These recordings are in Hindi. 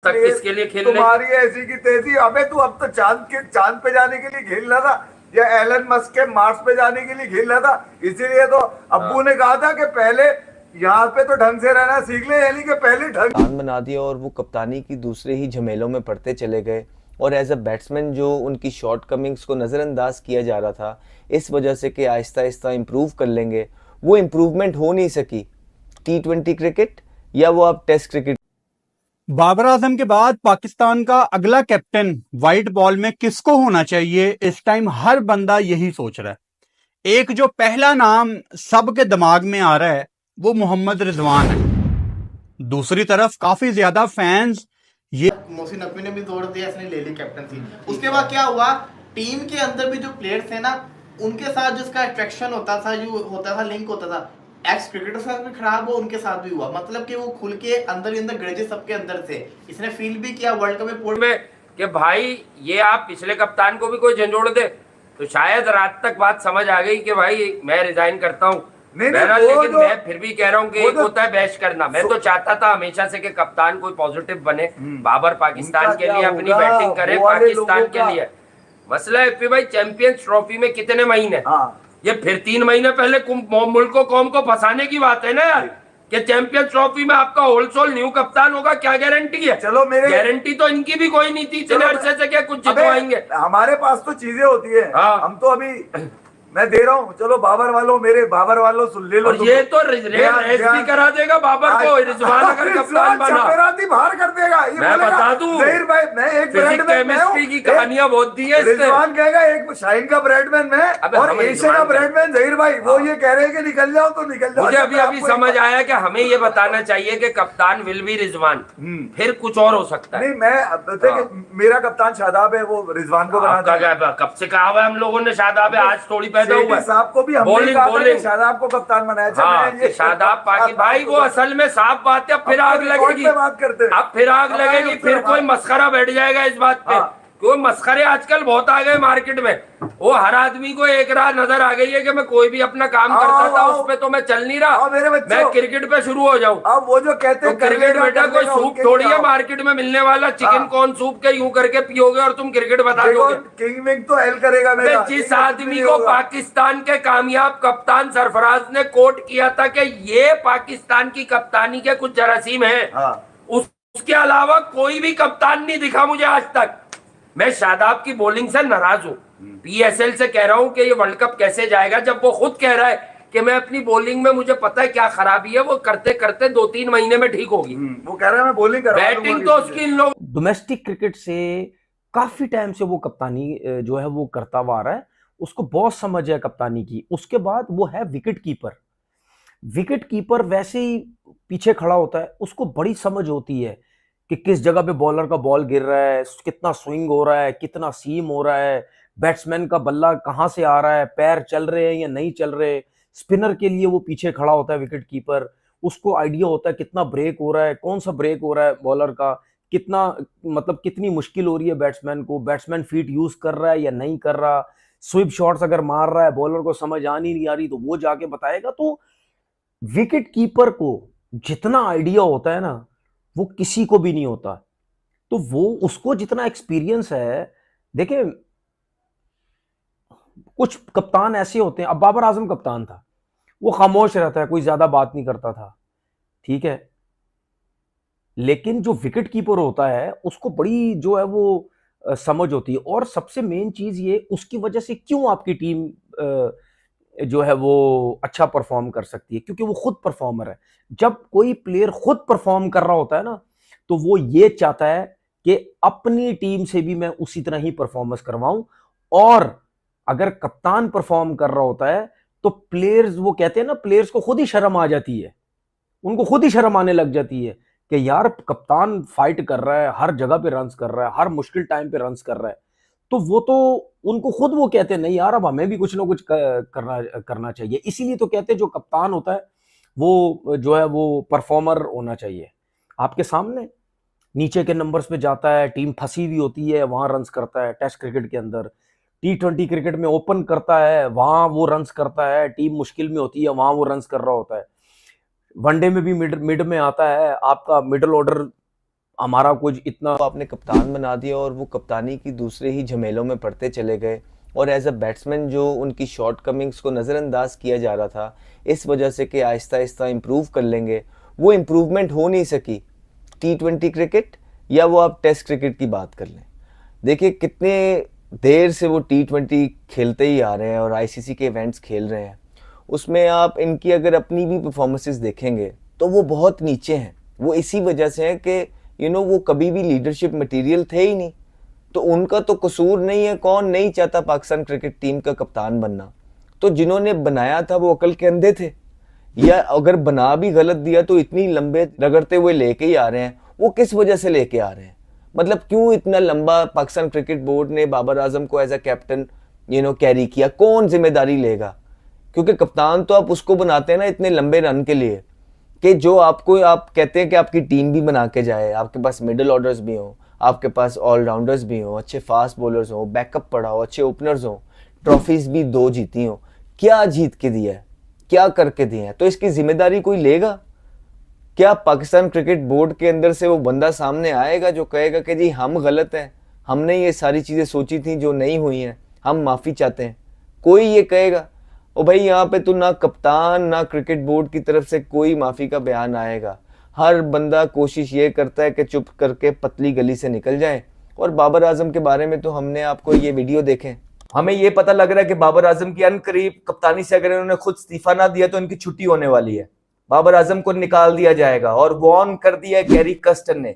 तक किसके लिए खेल रहे? तुम्हारी ऐसी की तेजी, अबे तू अब तो चांद पे जाने के लिए खेल रहा था, या एलन मस्क के मार्स पे जाने के लिए खेल रहा था। इसीलिए तो अब्बू ने कहा था कि पहले यहाँ पे तो ढंग से रहना सीख ले, यानी कि पहले ढंग। कप्तान बना दिया और वो कप्तानी की दूसरे ही झमेलों में पड़ते चले गए। और एज अ बैट्समैन जो उनकी शॉर्ट कमिंग्स को नज़रअंदाज किया जा रहा था इस वजह से कि आहिस्ता आहिस्ता इम्प्रूव कर लेंगे, वो इम्प्रूवमेंट हो नहीं सकी। T20 क्रिकेट या वो अब टेस्ट क्रिकेट। बाबर आजम के बाद पाकिस्तान का अगला कैप्टन व्हाइट बॉल में किसको होना चाहिए, इस टाइम हर बंदा यही सोच रहा है। एक जो पहला नाम सबके दिमाग में आ रहा है वो मोहम्मद रिजवान है। दूसरी तरफ काफी ज्यादा फैंस ये मोहसिन नकवी ने भी तोड़ दिया, इसने ले ली कैप्टनसी। उसके बाद क्या हुआ, टीम के अंदर भी जो प्लेयर्स थे ना, उनके साथ जिसका अट्रैक्शन होता था, जो होता था, लिंक होता था, एक्स क्रिकेटर साथ भी खराब हुआ, उनके साथ भी हुआ। मतलब कि वो खुल के अंदर ही अंदर ग्रजेस सबके अंदर थे। इसने फील भी किया वर्ल्ड कप में कि भाई ये आप पिछले कप्तान को भी कोई झंझोड़ दे, तो शायद रात तक बात समझ आ गई कि भाई मैं रिजाइन करता हूँ। लेकिन मैं फिर भी कह रहा हूँ कि एक होता है बैश करना। मैं तो चाहता था हमेशा से कि कप्तान कोई पॉजिटिव बने, बाबर पाकिस्तान के लिए अपनी बैटिंग करे, पाकिस्तान के लिए। मसला है भाई चैंपियंस ट्रॉफी में कितने महीने, ये फिर 3 महीने पहले मुल्क को कौम को फंसाने की बात है ना यार, कि चैंपियंस ट्रॉफी में आपका होलसोल न्यू कप्तान होगा, क्या गारंटी है? चलो मेरे गारंटी तो इनकी भी कोई नहीं थी, इतने अरसे से क्या कुछ जितवाएंगे? हमारे पास तो चीजें होती है। हाँ। हम तो अभी मैं दे रहा हूँ, चलो बाबर वालों, मेरे बाबर वालों सुन ले लो। और ये तो रेस भी करा देगा बाबर को, रिजवान अगर कप्तान बना बाहर कर देगा। ये मैं बता दूं, जहीर भाई, मैं एक ब्रांडमैन, केमिस्ट्री की कहानियां बहुत दी है। रिजवान कहेगा एक शाहीन का ब्रांडमैन मैं, और एशिया का ब्रांडमैन जहीर भाई। वो ये कह रहे हैं कि निकल जाओ तो निकल जाओ। मुझे अभी समझ आया कि हमें ये बताना चाहिए कि कप्तान विल बी रिजवान, फिर कुछ और हो सकता है। नहीं, मैं मेरा कप्तान शादाब है, वो रिजवान को बना। कब से कहा हुआ है हम लोगों ने शादाब है, आज थोड़ी पैदा हुआ है। साहब को भी हमने कहा था कि शादाब को कप्तान बनाया। हाँ, शादाब पाकि भाई वो असल में साफ बात है। अब फिर आग लगेगी, अब फिर आग लगेगी, फिर कोई मस्खरा बैठ जाएगा इस बात पे। क्यों मस्खरे आजकल बहुत आ गए मार्केट में। वो हर आदमी को एक राह नजर आ गई है कि मैं कोई भी अपना काम करता था उस पे तो मैं चल नहीं रहा, मैं क्रिकेट पे शुरू हो जाऊं। अब वो जो कहते हैं क्रिकेट बेटा कोई सूप थोड़ी है मार्केट में मिलने वाला, चिकन कॉर्न सूप के यूं करके पियोगे और तुम क्रिकेट बता दोगे। किंग विंग तो हेल करेगा मेरा। जिस आदमी को पाकिस्तान के कामयाब कप्तान सरफराज ने कोट किया था कि ये पाकिस्तान की कप्तानी के कुछ जरासीम है, उसके अलावा कोई भी कप्तान नहीं दिखा मुझे आज तक। मैं शादाब की बॉलिंग से नाराज हूं, PSL से कह रहा हूं कि ये वर्ल्ड कप कैसे जाएगा, जब वो खुद कह रहा है कि मैं अपनी बॉलिंग में मुझे पता है क्या खराबी है, वो करते करते 2-3 महीने में ठीक होगी। वो कह रहा है मैं बॉलिंग कर रहा हूं। बैटिंग तो उसकी इन लोग डोमेस्टिक क्रिकेट से काफी टाइम से वो कप्तानी जो है वो करता हुआ आ रहा है, उसको बहुत समझ है कप्तानी की। उसके बाद वो है विकेट कीपर। विकेट कीपर वैसे ही पीछे खड़ा होता है, उसको बड़ी समझ होती है कि किस जगह पे बॉलर का बॉल गिर रहा है, कितना स्विंग हो रहा है, कितना सीम हो रहा है, बैट्समैन का बल्ला कहाँ से आ रहा है, पैर चल रहे हैं या नहीं चल रहे। स्पिनर के लिए वो पीछे खड़ा होता है विकेट कीपर, उसको आइडिया होता है कितना ब्रेक हो रहा है, कौन सा ब्रेक हो रहा है बॉलर का, कितना मतलब कितनी मुश्किल हो रही है बैट्समैन को, बैट्समैन फीट यूज कर रहा है या नहीं कर रहा, स्विप शॉट्स अगर मार रहा है बॉलर को समझ आ नहीं आ रही तो वो जाके बताएगा। तो विकेट कीपर को जितना आइडिया होता है ना वो किसी को भी नहीं होता। तो वो उसको जितना एक्सपीरियंस है, देखिए कुछ कप्तान ऐसे होते हैं, अब बाबर आजम कप्तान था, वो खामोश रहता है, कोई ज्यादा बात नहीं करता था, ठीक है। लेकिन जो विकेट कीपर होता है उसको बड़ी जो है वो समझ होती है। और सबसे मेन चीज ये, उसकी वजह से क्यों आपकी टीम जो है वो अच्छा परफॉर्म कर सकती है, क्योंकि वो खुद परफॉर्मर है। जब कोई प्लेयर खुद परफॉर्म कर रहा होता है ना, तो वो ये चाहता है कि अपनी टीम से भी मैं उसी तरह ही परफॉर्मेंस करवाऊं। और अगर कप्तान परफॉर्म कर रहा होता है तो प्लेयर्स, वो कहते हैं ना, प्लेयर्स को खुद ही शर्म आ जाती है, उनको खुद ही शर्म आने लग जाती है कि यार कप्तान फाइट कर रहा है, हर जगह पे रन्स कर रहा है, हर मुश्किल टाइम पे रन्स कर रहा है। तो वो तो उनको खुद वो कहते हैं नहीं यार अब हमें भी कुछ ना कुछ करना चाहिए। इसीलिए तो कहते हैं जो कप्तान होता है वो जो है वो परफॉर्मर होना चाहिए। आपके सामने नीचे के नंबर्स पे जाता है, टीम फंसी हुई होती है वहां रन्स करता है, टेस्ट क्रिकेट के अंदर। T20 क्रिकेट में ओपन करता है, वहां वो रन्स करता है, टीम मुश्किल में होती है वहां वो रन्स कर रहा होता है। वनडे में भी मिड में आता है, आपका मिडिल ऑर्डर हमारा कुछ इतना तो आपने कप्तान बना दिया और वो कप्तानी की दूसरे ही झमेलों में पड़ते चले गए, और एज अ बैट्समैन जो उनकी शॉर्ट कमिंग्स को नज़रअंदाज किया जा रहा था इस वजह से कि आहिस्ता आहिस्ता इम्प्रूव कर लेंगे, वो इम्प्रूवमेंट हो नहीं सकी। T20 क्रिकेट या वो आप टेस्ट क्रिकेट की बात कर लें, देखिए कितने देर से वो T20 खेलते ही आ रहे हैं और ICC के इवेंट्स खेल रहे हैं, उसमें आप इनकी अगर अपनी भी परफॉर्मेंसेस देखेंगे तो वो बहुत नीचे हैं। वो इसी वजह से है कि वो कभी भी लीडरशिप मटेरियल थे ही नहीं, तो उनका तो कसूर नहीं है। कौन नहीं चाहता पाकिस्तान क्रिकेट टीम का कप्तान बनना? तो जिन्होंने बनाया था वो अकल के अंधे थे, या अगर बना भी गलत दिया तो इतनी लंबे रगड़ते हुए लेके ही आ रहे हैं। वो किस वजह से लेके आ रहे हैं? मतलब क्यों इतना लंबा पाकिस्तान क्रिकेट बोर्ड ने बाबर आजम को एज अ कैप्टन कैरी किया? कौन जिम्मेदारी लेगा? क्योंकि कप्तान तो आप उसको बनाते हैं ना इतने लंबे रन के लिए कि जो आप कहते हैं कि आपकी टीम भी बना के जाए, आपके पास मिडिल ऑर्डर्स भी हो, आपके पास ऑलराउंडर्स भी हो, अच्छे फास्ट बॉलर्स हो, बैकअप पड़ा हो, अच्छे ओपनर्स हो, ट्रॉफीज भी 2 जीती हो। क्या जीत के दिया है? क्या करके दिए हैं? तो इसकी जिम्मेदारी कोई लेगा क्या? पाकिस्तान क्रिकेट बोर्ड के अंदर से वो बंदा सामने आएगा जो कहेगा कि जी हम गलत हैं, हमने ये सारी चीज़ें सोची थी जो नहीं हुई हैं, हम माफ़ी चाहते हैं? कोई ये कहेगा? ओ भाई यहाँ पे तो ना कप्तान ना क्रिकेट बोर्ड की तरफ से कोई माफ़ी का बयान आएगा। हर बंदा कोशिश ये करता है कि चुप करके पतली गली से निकल जाए। और बाबर आजम के बारे में तो हमने आपको ये वीडियो देखें, हमें ये पता लग रहा है कि बाबर आजम की अनकरीब कप्तानी से अगर इन्होंने खुद इस्तीफा ना दिया तो इनकी छुट्टी होने वाली है। बाबर आजम को निकाल दिया जाएगा और वॉर्न कर दिया है गैरी कस्टन ने।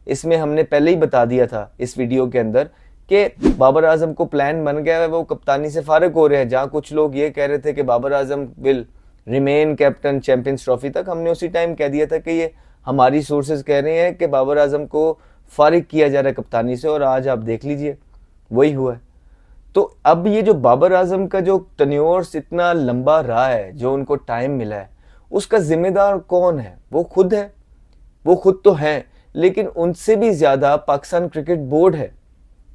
इसमें हमने पहले ही बता दिया था इस वीडियो के अंदर कि बाबर आजम को प्लान बन गया है, वो कप्तानी से फारिग हो रहे हैं। जहाँ कुछ लोग ये कह रहे थे कि Babar Azam will remain captain champions trophy तक, हमने उसी टाइम कह दिया था कि ये हमारी सोर्सेज कह रहे हैं कि बाबर आजम को फारिग किया जा रहा है कप्तानी से, और आज आप देख लीजिए वही हुआ है। तो अब ये जो बाबर आजम का जो टेन्योर्स इतना लंबा रहा है, जो उनको टाइम मिला है, उसका जिम्मेदार कौन है? वो खुद है। वो खुद तो है, लेकिन उनसे भी ज्यादा पाकिस्तान क्रिकेट बोर्ड है,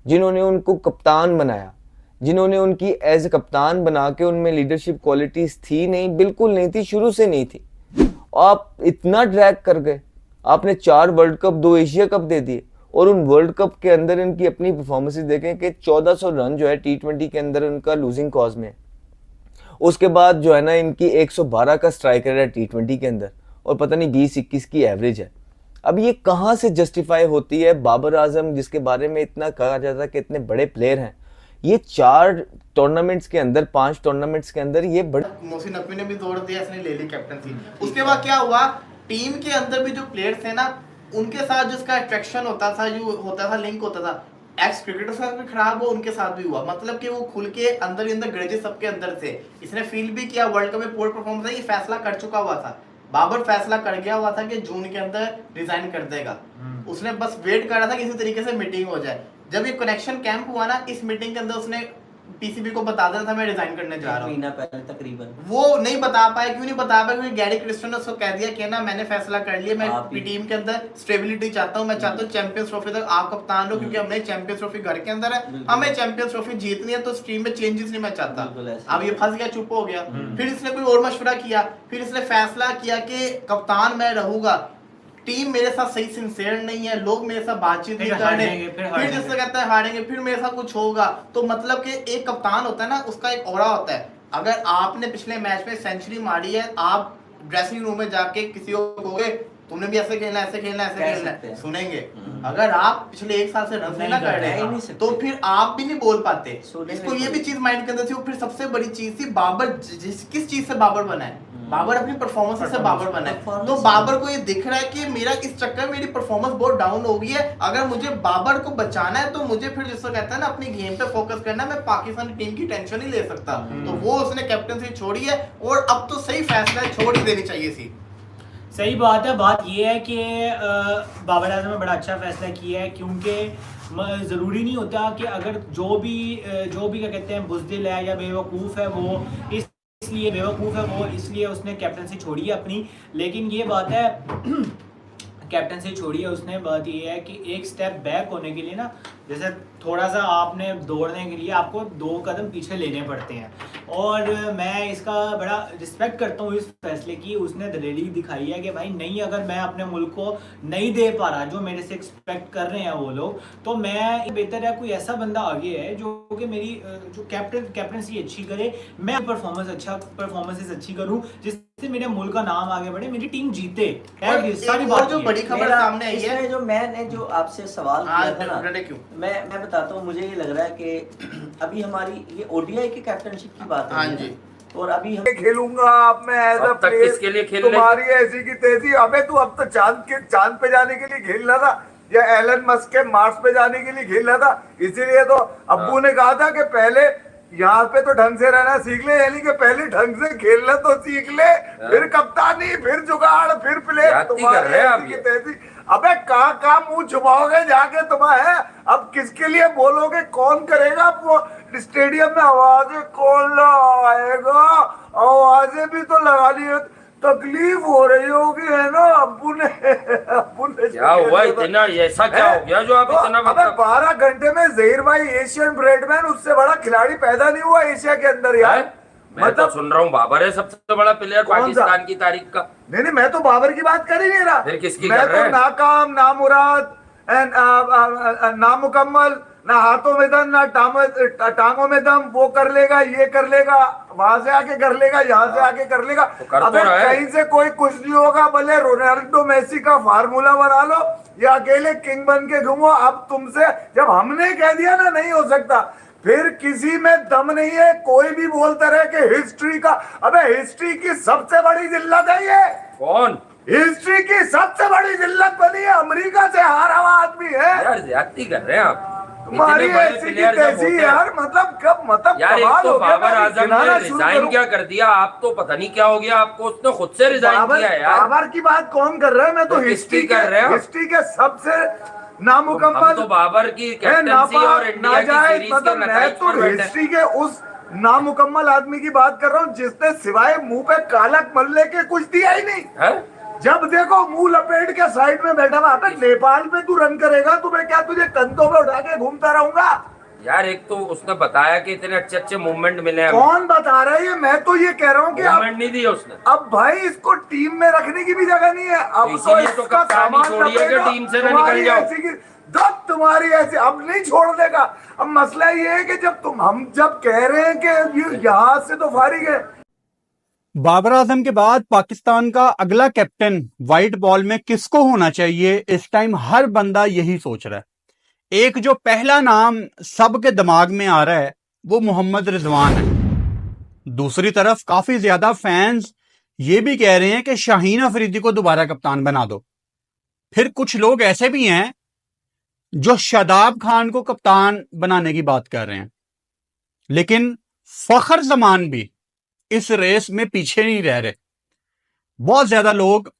जिन्होंने उनको कप्तान बनाया, जिन्होंने उनकी एज ए कप्तान बना के उनमें लीडरशिप क्वालिटीज थी नहीं, बिल्कुल नहीं थी, शुरू से नहीं थी। आप इतना ड्रैग कर गए, आपने 4 वर्ल्ड कप 2 एशिया कप दे दिए, और उन वर्ल्ड कप के अंदर इनकी अपनी परफॉर्मेंसेस देखें कि 1400 रन जो है T20 के अंदर उनका लूजिंग कॉज में। उसके बाद जो है ना इनकी 112 का स्ट्राइकर है T20 के अंदर, और पता नहीं 20-21 की एवरेज है। अब ये कहाँ से जस्टिफाई होती है? बाबर आजम जिसके बारे में इतना कहा जाता है कि इतने बड़े प्लेयर हैं, ये 4 टूर्नामेंट्स के अंदर 5 टूर्नामेंट्स के अंदर ये बड़े। मोहसिन नकवी ने भी जोर दिया, इसने ले ली कैप्टनसी। उसके बाद क्या हुआ, टीम के अंदर भी जो प्लेयर्स थे ना, उनके साथ जिसका अट्रैक्शन होता था, जो होता था, लिंक होता था, एक्स क्रिकेटर साथ भी खराब हुआ, उनके साथ भी हुआ। मतलब कि वो खुल के अंदर ही अंदर ग्रजेस सबके अंदर थे। इसने फील भी किया, वर्ल्ड कप में पोर परफॉर्मेंस है, ये फैसला कर चुका हुआ था। बाबर फैसला कर गया हुआ था कि जून के अंदर रिजाइन कर देगा। उसने बस वेट कर रहा था कि किसी तरीके से मीटिंग हो जाए। जब ये कनेक्शन कैंप हुआ ना, इस मीटिंग के अंदर उसने पीसीबी को बता देना था मैं रिजाइन करने जा रहा हूँ। महीना पहले तकरीबन वो नहीं बता पाया। क्यों नहीं बता पाया? क्योंकि गैरी क्रिस्टन ने उसको कह दिया कि ना मैंने फैसला कर लिया, मैं टीम के अंदर स्टेबिलिटी चाहता हूँ, मैं चाहता हूँ चैंपियंस ट्रॉफी तक आप कप्तान हो, क्योंकि हमने चैंपियंस ट्रॉफी घर के अंदर है, हमें चैंपियंस ट्रॉफी जीतनी है, तो इस टीम में चेंजेस नहीं मैं चाहता। अब ये फंस गया, चुप हो गया। फिर इसने कोई और मशवरा किया, फिर इसने फैसला किया कि कप्तान मैं रहूंगा, टीम मेरे साथ सही सिंसियर नहीं है, लोग मेरे साथ बातचीत नहीं कर रहे, फिर जिससे कहता है हारेंगे, फिर मेरे साथ कुछ होगा। तो मतलब कि एक कप्तान होता है ना, उसका एक ऑरा होता है। अगर आपने पिछले मैच में सेंचुरी मारी है, आप ड्रेसिंग रूम में जाके किसी को कहोगे तुमने भी ऐसे खेलना, ऐसे खेलना, ऐसे खेलना, सुनेंगे। अगर आप पिछले 1 साल से रन नहीं ना कर रहे तो फिर आप भी नहीं बोल पाते। इसको ये भी चीज माइंड के अंदर थी। फिर सबसे बड़ी चीज थी बाबर, किस चीज से बाबर बना है? बाबर अपनी परफॉर्मेंस से बाबर बना है। तो बाबर को ये दिख रहा है कि मेरा इस चक्कर में मेरी परफॉर्मेंस बहुत डाउन हो गई है, अगर मुझे बाबर को बचाना है तो मुझे फिर जिसको कहता है ना अपनी गेम पे फोकस करना है, मैं पाकिस्तान टीम की टेंशन नहीं ले सकता। तो वो उसने कैप्टनसी छोड़ी है, और अब तो सही फैसला छोड़ ही देनी चाहिए थी। सही बात है। बात ये है कि बाबर आजम ने बड़ा अच्छा फैसला किया है, क्योंकि ज़रूरी नहीं होता कि अगर जो भी क्या कहते हैं बुज़दिल है या बेवकूफ़ है, वो इसलिए बेवकूफ़ है, वो इसलिए उसने कैप्टनसी छोड़ी है अपनी। लेकिन ये बात है कैप्टनसी छोड़ी है उसने, बात ये है कि एक स्टेप बैक होने के लिए ना, जैसे थोड़ा सा आपने दौड़ने के लिए आपको 2 कदम पीछे लेने पड़ते हैं। और मैं इसका बड़ा रिस्पेक्ट करता हूँ इस फैसले की। उसने दलेरी दिखाई है कि भाई नहीं, अगर मैं अपने मुल्क को नहीं दे पा रहा जो मेरे से एक्सपेक्ट कर रहे हैं वो लोग, तो मैं बेहतर है कोई ऐसा बंदा आगे है जो कि मेरी जो कैप्टनसी अच्छी करे, मैं परफॉर्मेंसेस अच्छी करूँ, जिससे मेरे मुल्क का नाम आगे बढ़े, मेरी टीम जीते। सारी बात जो बड़ी खबर सामने आई है, इसमें जो मैंने जो आपसे सवाल किया था ना, क्यों मैं बताता हूँ। मुझे ये लग रहा है कि अभी हमारी ये ओडीआई की कैप्टनशिप की बात हाँ है जी, और अभी हम खेलूंगा अब मैं एज अ अब तक किसके लिए खेल रहे? तुम्हारी ऐसी की तैसी। अबे तू अब तो चांद पे जाने के लिए खेल रहा था, या एलन मस्क के मार्स पे जाने के लिए खेल रहा था। इसीलिए तो अब्बू ने कहा था कि पहले यहाँ पे तो ढंग से रहना सीख ले, यानी कि पहले ढंग से खेलना तो सीख ले, फिर कप्तानी, फिर जुगाड़, फिर प्ले। कर रहे हैं आप ये। तैसी। अबे कहाँ मुंह छुपाओगे जाके तुम्हें? अब किसके लिए बोलोगे? कौन करेगा? वो स्टेडियम में आवाजें कौन लगाएगा? आवाजें भी तो लगानी है, तकलीफ हो रही होगी, है ना? अब्बू ने क्या हुआ इतना, ऐसा क्या हो गया जो आप इतना अबे 12 घंटे में जहीर भाई एशियन ब्रेडमैन, उससे बड़ा खिलाड़ी पैदा नहीं हुआ एशिया के अंदर यार। मैं तो सुन रहा हूँ बाबर है सबसे बड़ा प्लेयर पाकिस्तान की तारीख का। नहीं, मैं तो बाबर की बात कर ही नहीं रहा। फिर किसकी मैं कर रहे तो हैं? नाकाम, नामुराद, नामुकम्मल, ना हाथों में दम, ना टांगों में दम, वो कर लेगा, ये कर लेगा, वहां से आके कर लेगा, यहाँ से आके कर लेगा। अबे कहीं से कोई कुछ नहीं होगा, भले रोनाल्डो मेसी का फार्मूला बना लो या अकेले किंग बन के घूमो। अब तुमसे जब हमने कह दिया ना नहीं हो सकता, फिर किसी में दम नहीं है। कोई भी बोलता रहे कि हिस्ट्री का, अबे हिस्ट्री की सबसे बड़ी जिल्लत है ये। कौन? हिस्ट्री की सबसे बड़ी जिल्लत बनी है, अमेरिका से हारा हुआ आदमी है यार, ज्यादती कर रहे हैं आप। तुम्हारी ऐसी की तैसी यार, मतलब यार, एक तो बाबर आजम ने रिजाइन क्या कर दिया, आप तो पता नहीं क्या हो गया आपको, उसने खुद से रिजाइन किया यार। बाबर की बात कौन कर रहा है? मैं तो हिस्ट्री कर रहा हूँ, हिस्ट्री के सबसे नामुकम्मल, तो बाबर की कैप्टनसी और इंडिया की सीरीज के नतीजे तो हिस्ट्री के उस नामुकम्मल आदमी की बात कर रहा हूँ जिसने सिवाय मुंह पे कालक मल्ले के कुछ दिया ही नहीं है? जब देखो मुंह लपेट के साइड में बैठा हुआ। नेपाल में तू रन करेगा, तुम्हें क्या, तुझे कंधों पे उठा के घूमता रहूंगा यार? एक तो उसने बताया कि इतने अच्छे अच्छे मूवमेंट मिले हैं। कौन बता रहा है ये? मैं तो ये कह रहा हूँ कि मूवमेंट नहीं दी उसने। अब भाई इसको टीम में रखने की भी जगह नहीं है। अब इसीलिए तो कप्तानी छोड़िए कि टीम से ना निकल जाओ। तुम्हारी ऐसी अब नहीं छोड़ देगा। अब मसला ये है कि हम जब कह रहे हैं कि यहाँ से तो फारिग है। बाबर आजम के बाद पाकिस्तान का अगला कैप्टन व्हाइट बॉल में किसको होना चाहिए, इस टाइम हर बंदा यही सोच रहा है। एक जो पहला नाम सबके दिमाग में आ रहा है वो मोहम्मद रिजवान है। दूसरी तरफ काफी ज्यादा फैंस ये भी कह रहे हैं कि शाहीन अफरीदी को दोबारा कप्तान बना दो। फिर कुछ लोग ऐसे भी हैं जो शादाब खान को कप्तान बनाने की बात कर रहे हैं। लेकिन फखर जमान भी इस रेस में पीछे नहीं रह रहे। बहुत ज्यादा लोग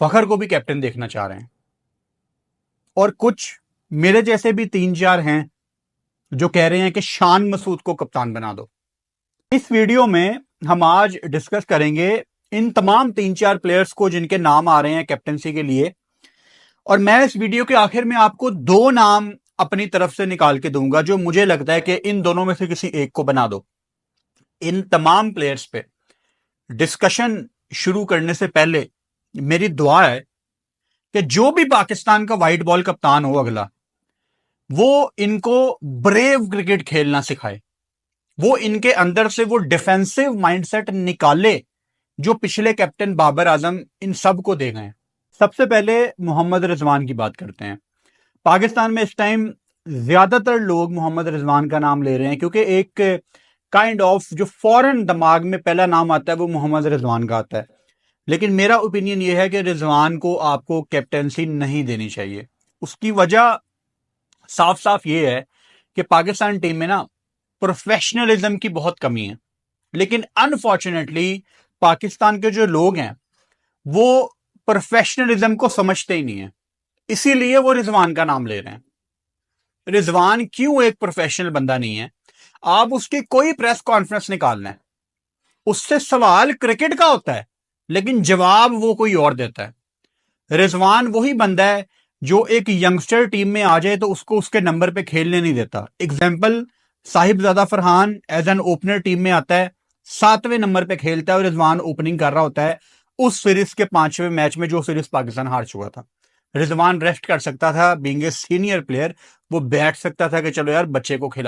फखर को भी कैप्टन देखना चाह रहे हैं और कुछ मेरे जैसे भी 3-4 हैं जो कह रहे हैं कि शान मसूद को कप्तान बना दो। इस वीडियो में हम आज डिस्कस करेंगे इन तमाम 3-4 प्लेयर्स को जिनके नाम आ रहे हैं कैप्टनसी के लिए, और मैं इस वीडियो के आखिर में आपको 2 नाम अपनी तरफ से निकाल के दूंगा जो मुझे लगता है कि इन दोनों में से किसी एक को बना दो। इन तमाम प्लेयर्स पे डिस्कशन शुरू करने से पहले मेरी दुआ है कि जो भी पाकिस्तान का व्हाइट बॉल कप्तान हो अगला, वो इनको ब्रेव क्रिकेट खेलना सिखाए, वो इनके अंदर से वो डिफेंसिव माइंडसेट निकाले जो पिछले कैप्टन बाबर आजम इन सब को दे गए। सबसे पहले मोहम्मद रिजवान की बात करते हैं। पाकिस्तान में इस टाइम ज्यादातर लोग मोहम्मद रिजवान का नाम ले रहे हैं क्योंकि एक काइंड ऑफ जो फौरन दिमाग में पहला नाम आता है वो मोहम्मद रिजवान का आता है। लेकिन मेरा ओपिनियन ये है कि रिजवान को आपको कैप्टनसी नहीं देनी चाहिए। उसकी वजह साफ साफ ये है कि पाकिस्तान टीम में ना प्रोफेशनलिज्म की बहुत कमी है। लेकिन अनफॉर्चुनेटली पाकिस्तान के जो लोग हैं वो प्रोफेशनलिज्म को समझते ही नहीं है, इसीलिए वो रिजवान का नाम ले रहे हैं। रिजवान क्यों एक प्रोफेशनल बंदा नहीं है? आप उसकी कोई प्रेस कॉन्फ्रेंस निकालना है, उससे सवाल क्रिकेट का होता है लेकिन जवाब वो कोई और देता है। रिजवान वही बंदा है जो एक यंगस्टर टीम में आ जाए तो उसको उसके नंबर पे खेलने नहीं देता। Example Sahibzada Farhan as an opener team में आता है, 7वें नंबर पे खेलता है और रिजवान ओपनिंग कर रहा होता है उस सीरीज के 5वें मैच में जो सीरीज पाकिस्तान हार चुका था। रिजवान रेस्ट कर सकता था, बीइंग ए सीनियर प्लेयर वो बैठ सकता था कि चलो यार बच्चे को खिला